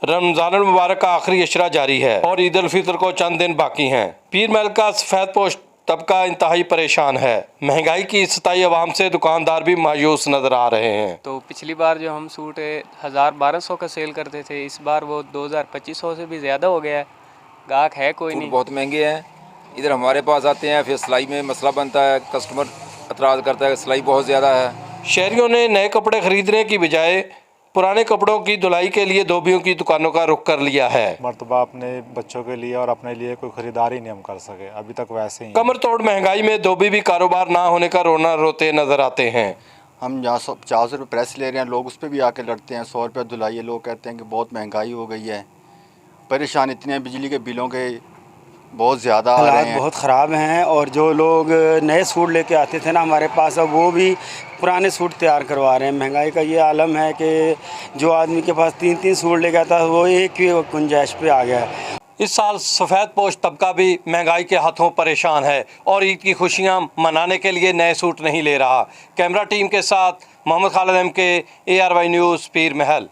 रमजान मुबारक का आखिरी अशरा जारी है और ईद उल फितर को चंद दिन बाकी हैं। पीर महल का सफ़ेद पोश तबका इंतहाई परेशान है। महंगाई की सताई अवाम से दुकानदार भी मायूस नजर आ रहे हैं। तो पिछली बार जो हम सूट 1000-1200 का सेल करते थे, इस बार वो 2000-2500 से भी ज़्यादा हो गया है। गाहक है कोई नहीं। बहुत महंगे हैं। इधर हमारे पास आते हैं, फिर सिलाई में मसला बनता है, कस्टमर एतराज़ करता है सिलाई बहुत ज़्यादा है। शहरियों ने नए कपड़े खरीदने की बजाय पुराने कपड़ों की धुलाई के लिए धोबियों की दुकानों का रुख कर लिया है। मरतबा अपने बच्चों के लिए और अपने लिए कोई खरीदारी नहीं हम कर सके, अभी तक वैसे ही। कमर तोड़ महंगाई में धोबी भी कारोबार ना होने का रोना रोते नजर आते हैं। हम जहाँ 50 रुपये प्रेस ले रहे हैं, लोग उस पर भी आके लड़ते हैं। 100 रुपये धुलाई है, लोग कहते हैं कि बहुत महंगाई हो गई है। परेशान इतने हैं, बिजली के बिलों के बहुत ज़्यादा आ रहे हैं। बहुत ख़राब हैं और जो लोग नए सूट लेके आते थे ना हमारे पास, अब वो भी पुराने सूट तैयार करवा रहे हैं। महंगाई का ये आलम है कि जो आदमी के पास 3-3 सूट लेके आता है वो एक ही गुंजाइश पे आ गया है। इस साल सफ़ेद पोश तबका भी महंगाई के हाथों परेशान है और ईद की खुशियां मनाने के लिए नए सूट नहीं ले रहा। कैमरा टीम के साथ Mohammad Khalid MK, ARY news, Pir महल।